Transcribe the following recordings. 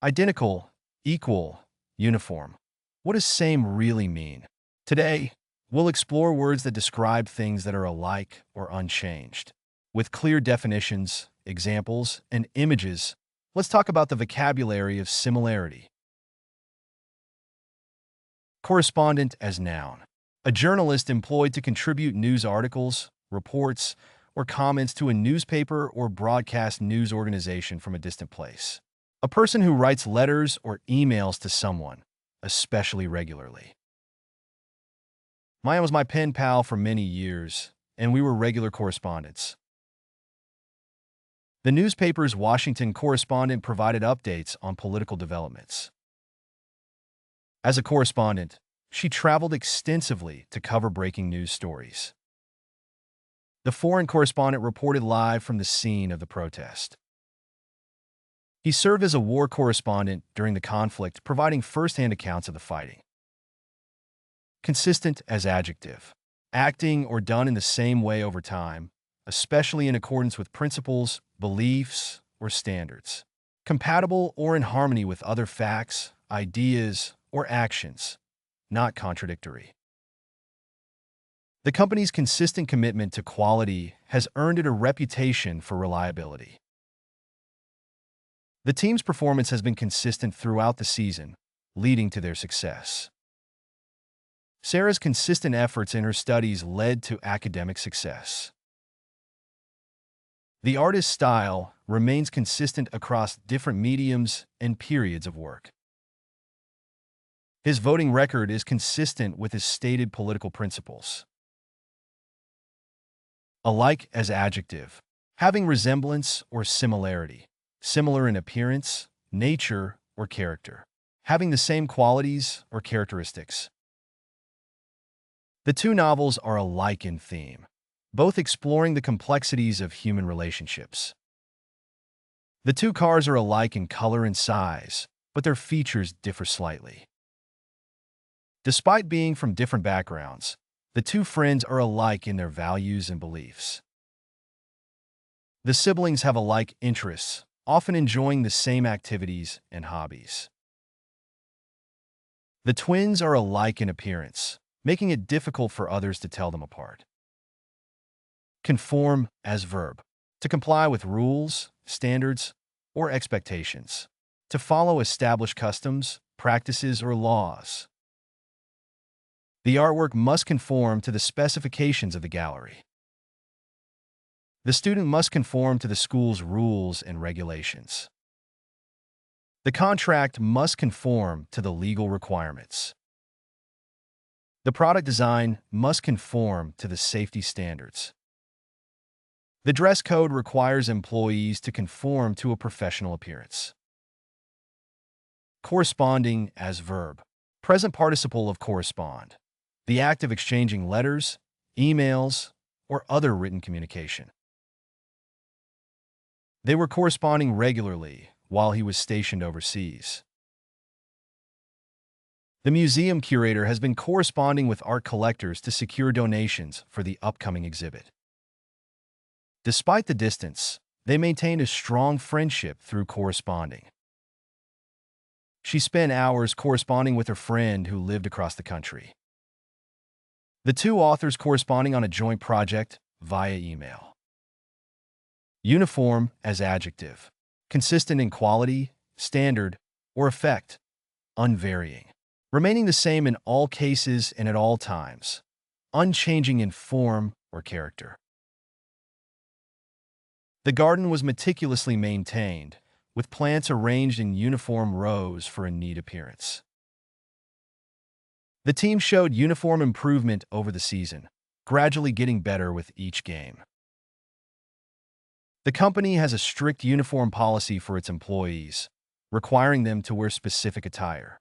Identical, equal, uniform. What does same really mean? Today, we'll explore words that describe things that are alike or unchanged. With clear definitions, examples, and images, let's talk about the vocabulary of similarity. Correspondent as noun. A journalist employed to contribute news articles, reports, or comments to a newspaper or broadcast news organization from a distant place. A person who writes letters or emails to someone, especially regularly. Maya was my pen pal for many years, and we were regular correspondents. The newspaper's Washington correspondent provided updates on political developments. As a correspondent, she traveled extensively to cover breaking news stories. The foreign correspondent reported live from the scene of the protest. He served as a war correspondent during the conflict, providing first-hand accounts of the fighting. Consistent as adjective. Acting or done in the same way over time, especially in accordance with principles, beliefs, or standards. Compatible or in harmony with other facts, ideas, or actions, not contradictory. The company's consistent commitment to quality has earned it a reputation for reliability. The team's performance has been consistent throughout the season, leading to their success. Sarah's consistent efforts in her studies led to academic success. The artist's style remains consistent across different mediums and periods of work. His voting record is consistent with his stated political principles. Alike as adjective. Having resemblance or similarity. Similar in appearance, nature, or character. Having the same qualities or characteristics. The two novels are alike in theme, both exploring the complexities of human relationships. The two cars are alike in color and size, but their features differ slightly. Despite being from different backgrounds, the two friends are alike in their values and beliefs. The siblings have alike interests, often enjoying the same activities and hobbies. The twins are alike in appearance, making it difficult for others to tell them apart. Conform as verb. To comply with rules, standards, or expectations. To follow established customs, practices, or laws. The artwork must conform to the specifications of the gallery. The student must conform to the school's rules and regulations. The contract must conform to the legal requirements. The product design must conform to the safety standards. The dress code requires employees to conform to a professional appearance. Corresponding as verb. Present participle of correspond. The act of exchanging letters, emails, or other written communication. They were corresponding regularly while he was stationed overseas. The museum curator has been corresponding with art collectors to secure donations for the upcoming exhibit. Despite the distance, they maintained a strong friendship through corresponding. She spent hours corresponding with her friend who lived across the country. The two authors corresponding on a joint project via email. Uniform as adjective. Consistent in quality, standard, or effect. Unvarying. Remaining the same in all cases and at all times. Unchanging in form or character. The garden was meticulously maintained, with plants arranged in uniform rows for a neat appearance. The team showed uniform improvement over the season, gradually getting better with each game. The company has a strict uniform policy for its employees, requiring them to wear specific attire.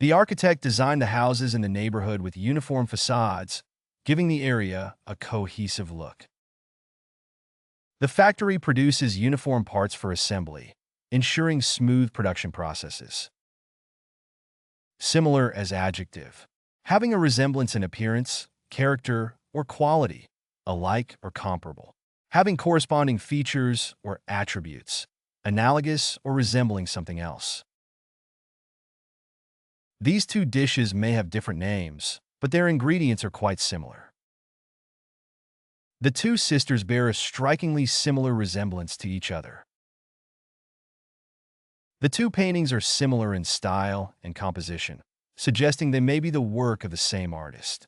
The architect designed the houses in the neighborhood with uniform facades, giving the area a cohesive look. The factory produces uniform parts for assembly, ensuring smooth production processes. Similar as adjective. Having a resemblance in appearance, character, or quality. Alike or comparable. Having corresponding features or attributes. analogous or resembling something else. These two dishes may have different names, but their ingredients are quite similar. The two sisters bear a strikingly similar resemblance to each other. The two paintings are similar in style and composition, suggesting they may be the work of the same artist.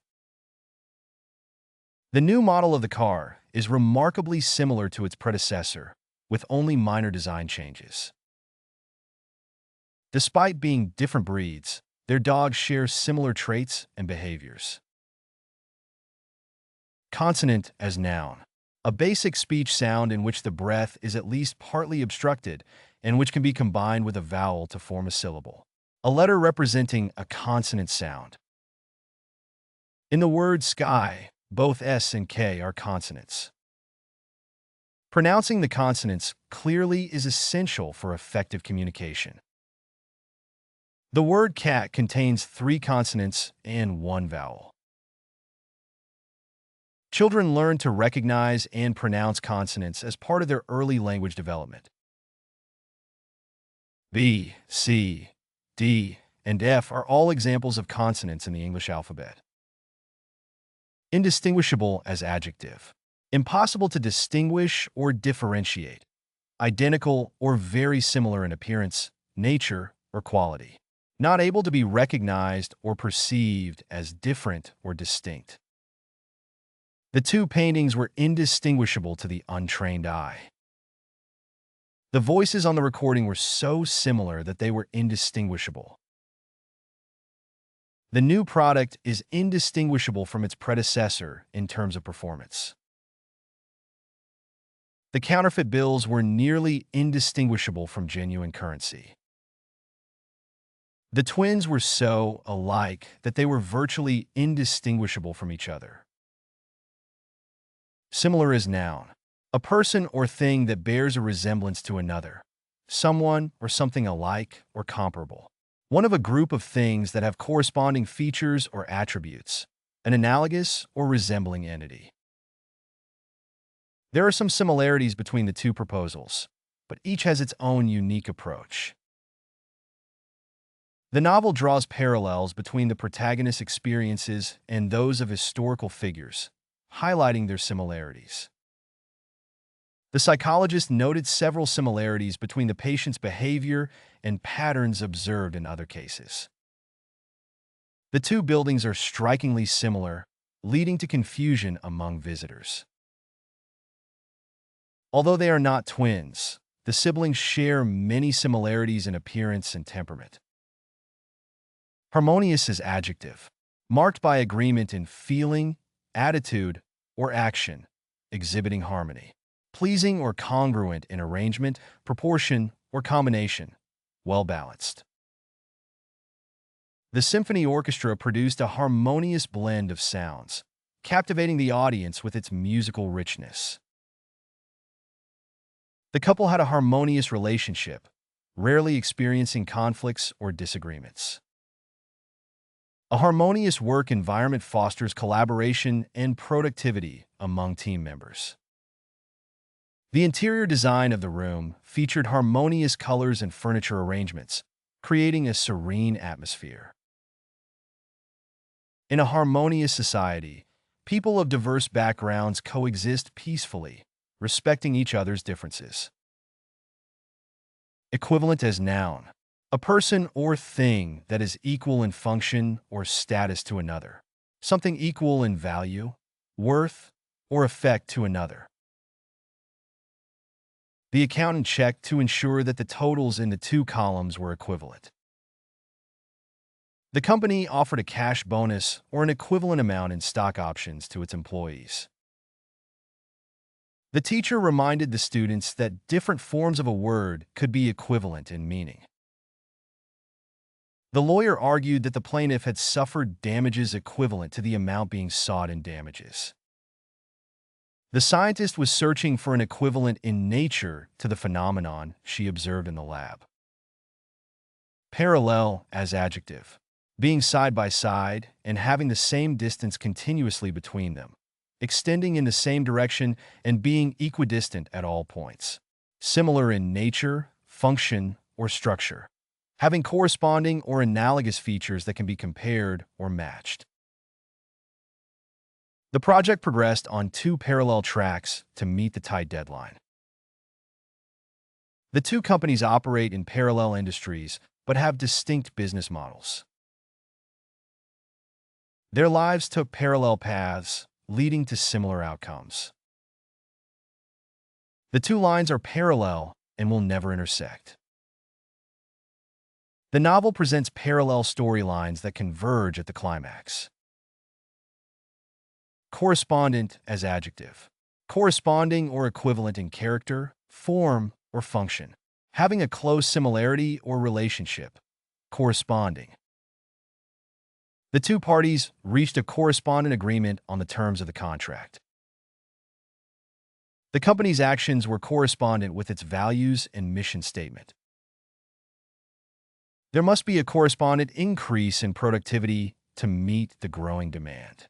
The new model of the car is remarkably similar to its predecessor, with only minor design changes. Despite being different breeds, their dogs share similar traits and behaviors. Consonant as noun. A basic speech sound in which the breath is at least partly obstructed and which can be combined with a vowel to form a syllable. A letter representing a consonant sound. In the word sky, both S and K are consonants. Pronouncing the consonants clearly is essential for effective communication. The word cat contains 3 consonants and 1 vowel. Children learn to recognize and pronounce consonants as part of their early language development. B, C, D, and F are all examples of consonants in the English alphabet. Indistinguishable as adjective. Impossible to distinguish or differentiate. Identical or very similar in appearance, nature, or quality. Not able to be recognized or perceived as different or distinct. The two paintings were indistinguishable to the untrained eye. The voices on the recording were so similar that they were indistinguishable. The new product is indistinguishable from its predecessor in terms of performance. The counterfeit bills were nearly indistinguishable from genuine currency. The twins were so alike that they were virtually indistinguishable from each other. Similar as noun. A person or thing that bears a resemblance to another. Someone or something alike or comparable. One of a group of things that have corresponding features or attributes. An analogous or resembling entity. There are some similarities between the two proposals, but each has its own unique approach. The novel draws parallels between the protagonist's experiences and those of historical figures, highlighting their similarities. The psychologist noted several similarities between the patient's behavior and patterns observed in other cases. The two buildings are strikingly similar, leading to confusion among visitors. Although they are not twins, the siblings share many similarities in appearance and temperament. Harmonious is adjective, marked by agreement in feeling, attitude, or action, exhibiting harmony. Pleasing or congruent in arrangement, proportion, or combination, well-balanced. The symphony orchestra produced a harmonious blend of sounds, captivating the audience with its musical richness. The couple had a harmonious relationship, rarely experiencing conflicts or disagreements. A harmonious work environment fosters collaboration and productivity among team members. The interior design of the room featured harmonious colors and furniture arrangements, creating a serene atmosphere. In a harmonious society, people of diverse backgrounds coexist peacefully, respecting each other's differences. Equivalent as noun. A person or thing that is equal in function or status to another. Something equal in value, worth, or effect to another. The accountant checked to ensure that the totals in the two columns were equivalent. The company offered a cash bonus or an equivalent amount in stock options to its employees. The teacher reminded the students that different forms of a word could be equivalent in meaning. The lawyer argued that the plaintiff had suffered damages equivalent to the amount being sought in damages. The scientist was searching for an equivalent in nature to the phenomenon she observed in the lab. Parallel as adjective. Being side by side and having the same distance continuously between them, extending in the same direction and being equidistant at all points. similar in nature, function, or structure, having corresponding or analogous features that can be compared or matched. The project progressed on two parallel tracks to meet the tight deadline. The two companies operate in parallel industries but have distinct business models. Their lives took parallel paths, leading to similar outcomes. The two lines are parallel and will never intersect. The novel presents parallel storylines that converge at the climax. Correspondent as adjective. Corresponding or equivalent in character, form, or function. Having a close similarity or relationship. Corresponding. The two parties reached a correspondent agreement on the terms of the contract. The company's actions were correspondent with its values and mission statement. There must be a correspondent increase in productivity to meet the growing demand.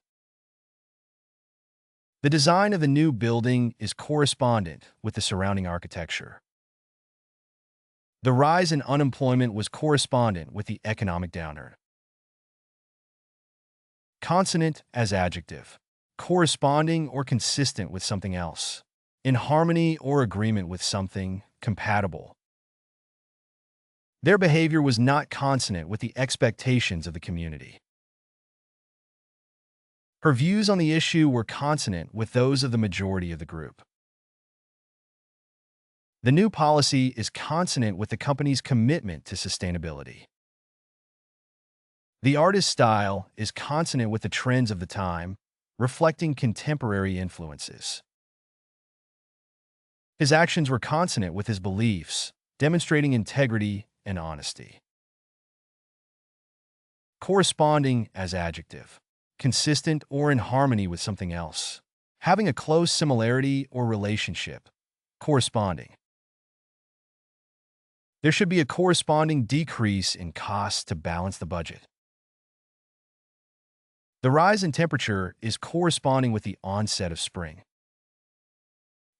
The design of the new building is correspondent with the surrounding architecture. The rise in unemployment was correspondent with the economic downturn. Consonant as adjective. Corresponding or consistent with something else. In harmony or agreement with something, compatible. Their behavior was not consonant with the expectations of the community. Her views on the issue were consonant with those of the majority of the group. The new policy is consonant with the company's commitment to sustainability. The artist's style is consonant with the trends of the time, reflecting contemporary influences. His actions were consonant with his beliefs, demonstrating integrity and honesty. Corresponding as adjective. Consistent or in harmony with something else. Having a close similarity or relationship. Corresponding. There should be a corresponding decrease in costs to balance the budget. The rise in temperature is corresponding with the onset of spring.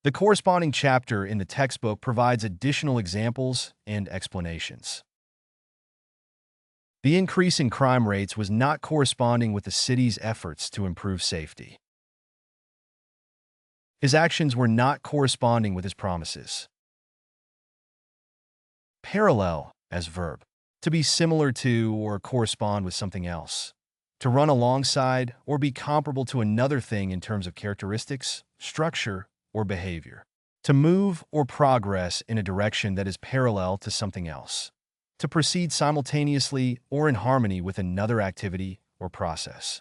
The corresponding chapter in the textbook provides additional examples and explanations. The increase in crime rates was not corresponding with the city's efforts to improve safety. His actions were not corresponding with his promises. Parallel as verb. To be similar to or correspond with something else. To run alongside or be comparable to another thing in terms of characteristics, structure, or behavior. To move or progress in a direction that is parallel to something else. To proceed simultaneously or in harmony with another activity or process.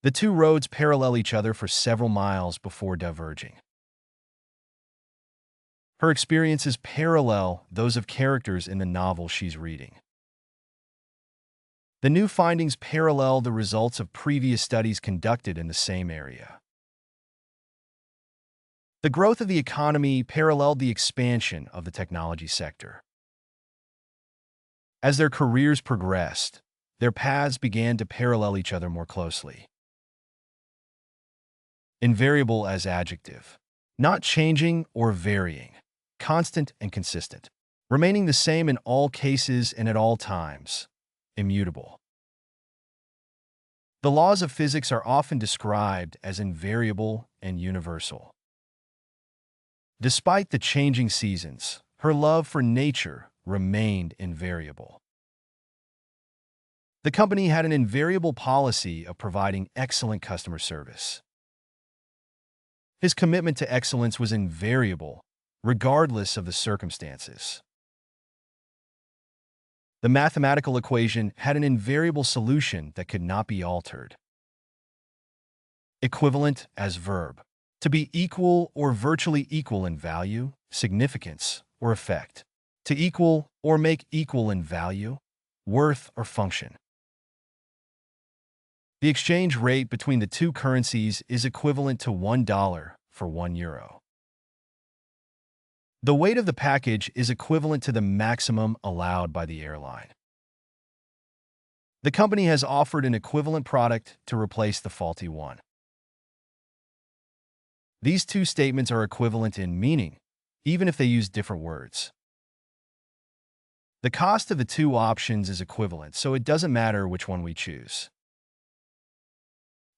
The two roads parallel each other for several miles before diverging. Her experiences parallel those of characters in the novel she's reading. The new findings parallel the results of previous studies conducted in the same area. The growth of the economy paralleled the expansion of the technology sector. As their careers progressed, their paths began to parallel each other more closely. Invariable as adjective. Not changing or varying. Constant and consistent. Remaining the same in all cases and at all times. Immutable. The laws of physics are often described as invariable and universal. Despite the changing seasons, her love for nature remained invariable. The company had an invariable policy of providing excellent customer service. His commitment to excellence was invariable, regardless of the circumstances. The mathematical equation had an invariable solution that could not be altered. Equivalent as verb. To be equal or virtually equal in value, significance, or effect. To equal or make equal in value, worth, or function. The exchange rate between the two currencies is equivalent to $1 for €1. The weight of the package is equivalent to the maximum allowed by the airline. The company has offered an equivalent product to replace the faulty one. These two statements are equivalent in meaning, even if they use different words. The cost of the two options is equivalent, so it doesn't matter which one we choose.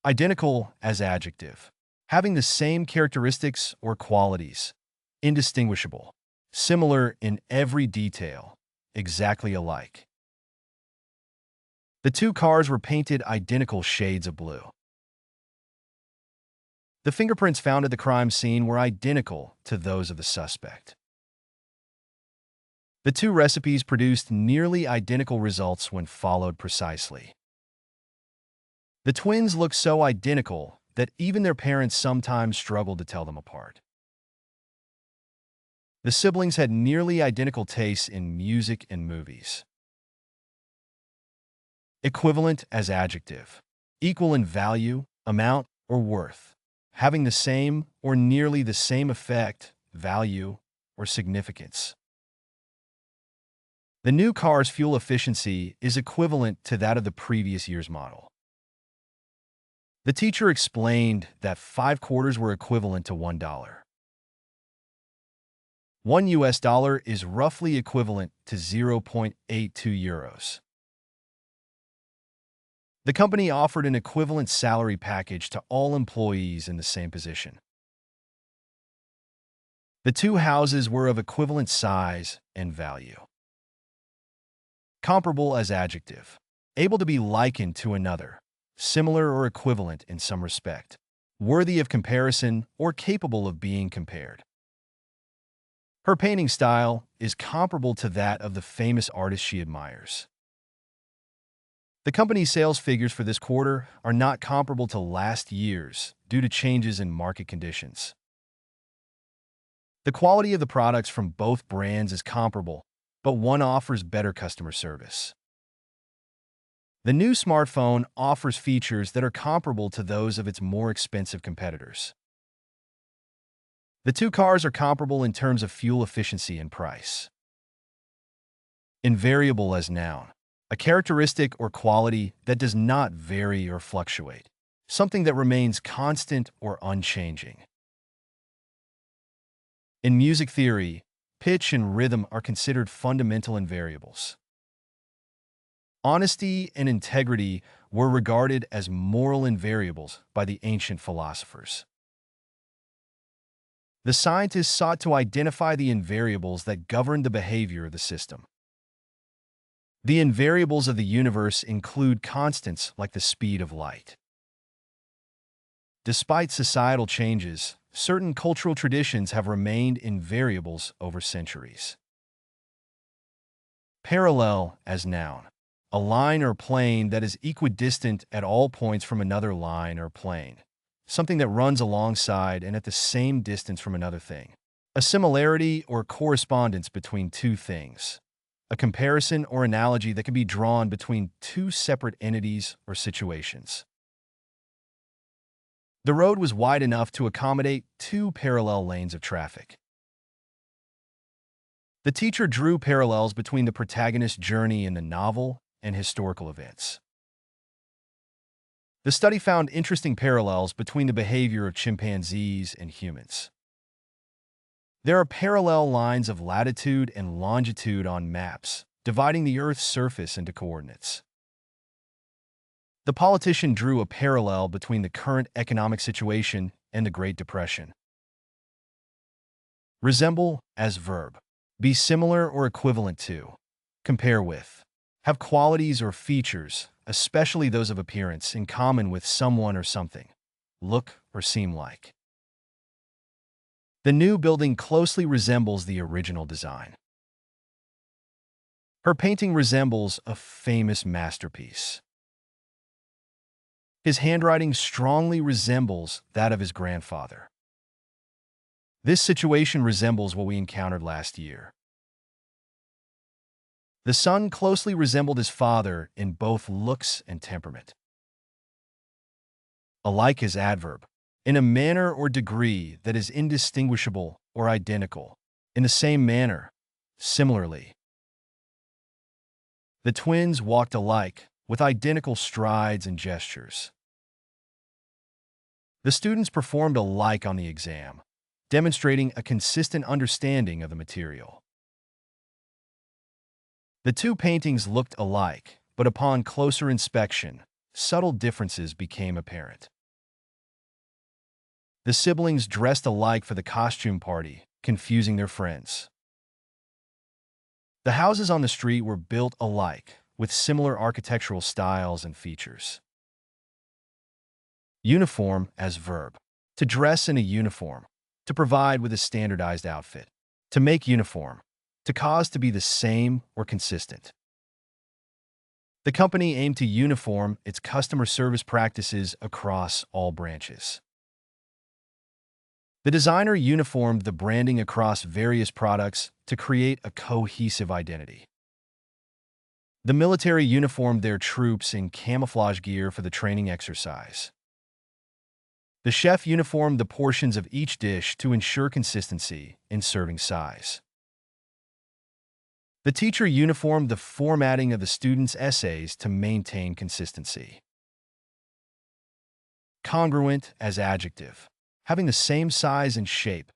Identical as adjective. Having the same characteristics or qualities. Indistinguishable. Similar in every detail. Exactly alike. The two cars were painted identical shades of blue. The fingerprints found at the crime scene were identical to those of the suspect. The two recipes produced nearly identical results when followed precisely. The twins look so identical that even their parents sometimes struggled to tell them apart. The siblings had nearly identical tastes in music and movies. Equivalent as adjective. Equal in value, amount, or worth. Having the same or nearly the same effect, value, or significance. The new car's fuel efficiency is equivalent to that of the previous year's model. The teacher explained that 5 quarters were equivalent to $1. $1 is roughly equivalent to 0.82 euros. The company offered an equivalent salary package to all employees in the same position. The two houses were of equivalent size and value. Comparable as adjective. Able to be likened to another. Similar or equivalent in some respect. Worthy of comparison or capable of being compared. Her painting style is comparable to that of the famous artist she admires. The company's sales figures for this quarter are not comparable to last year's due to changes in market conditions. The quality of the products from both brands is comparable, but one offers better customer service. The new smartphone offers features that are comparable to those of its more expensive competitors. The two cars are comparable in terms of fuel efficiency and price. Invariable as noun. A characteristic or quality that does not vary or fluctuate. Something that remains constant or unchanging. In music theory, pitch and rhythm are considered fundamental invariables. Honesty and integrity were regarded as moral invariables by the ancient philosophers. The scientists sought to identify the invariables that governed the behavior of the system. The invariables of the universe include constants like the speed of light. Despite societal changes, certain cultural traditions have remained invariables over centuries. Parallel as noun. A line or plane that is equidistant at all points from another line or plane. Something that runs alongside and at the same distance from another thing. A similarity or correspondence between two things. A comparison or analogy that can be drawn between two separate entities or situations. The road was wide enough to accommodate 2 parallel lanes of traffic. The teacher drew parallels between the protagonist's journey in the novel and historical events. The study found interesting parallels between the behavior of chimpanzees and humans. There are parallel lines of latitude and longitude on maps, dividing the Earth's surface into coordinates. The politician drew a parallel between the current economic situation and the Great Depression. Resemble as verb. Be similar or equivalent to. Compare with. Have qualities or features, especially those of appearance, in common with someone or something. Look or seem like. The new building closely resembles the original design. Her painting resembles a famous masterpiece. His handwriting strongly resembles that of his grandfather. This situation resembles what we encountered last year. The son closely resembled his father in both looks and temperament. Alike is adverb. In a manner or degree that is indistinguishable or identical. In the same manner, similarly. The twins walked alike, with identical strides and gestures. The students performed alike on the exam, demonstrating a consistent understanding of the material. The two paintings looked alike, but upon closer inspection, subtle differences became apparent. The siblings dressed alike for the costume party, confusing their friends. The houses on the street were built alike, with similar architectural styles and features. Uniform as verb. To dress in a uniform. To provide with a standardized outfit. To make uniform. To cause to be the same or consistent. The company aimed to uniform its customer service practices across all branches. The designer uniformed the branding across various products to create a cohesive identity. The military uniformed their troops in camouflage gear for the training exercise. The chef uniformed the portions of each dish to ensure consistency in serving size. The teacher uniformed the formatting of the students' essays to maintain consistency. Congruent as adjective. Having the same size and shape,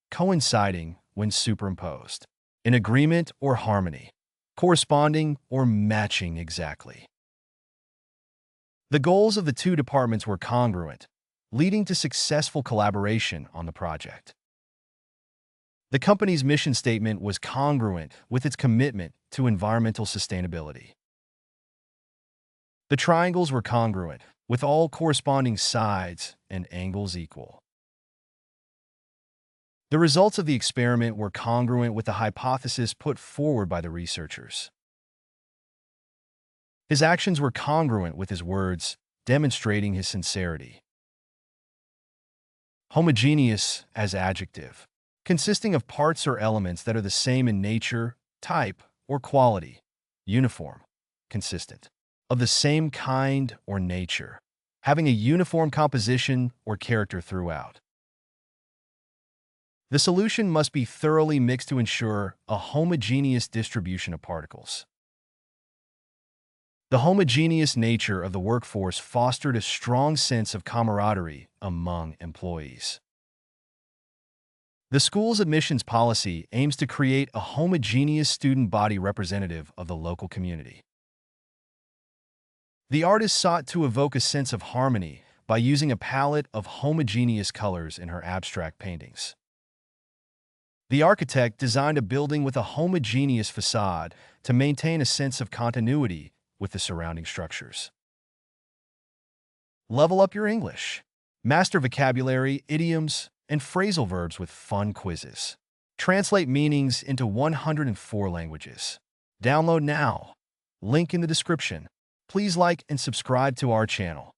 coinciding when superimposed, in agreement or harmony, corresponding or matching exactly. The goals of the two departments were congruent, leading to successful collaboration on the project. The company's mission statement was congruent with its commitment to environmental sustainability. The triangles were congruent, with all corresponding sides and angles equal. The results of the experiment were congruent with the hypothesis put forward by the researchers. His actions were congruent with his words, demonstrating his sincerity. Homogeneous as adjective. Consisting of parts or elements that are the same in nature, type, or quality. Uniform. Consistent. Of the same kind or nature. Having a uniform composition or character throughout. The solution must be thoroughly mixed to ensure a homogeneous distribution of particles. The homogeneous nature of the workforce fostered a strong sense of camaraderie among employees. The school's admissions policy aims to create a homogeneous student body representative of the local community. The artist sought to evoke a sense of harmony by using a palette of homogeneous colors in her abstract paintings. The architect designed a building with a homogeneous facade to maintain a sense of continuity with the surrounding structures. Level up your English. Master vocabulary, idioms, and phrasal verbs with fun quizzes. Translate meanings into 104 languages. Download now. Link in the description. Please like and subscribe to our channel.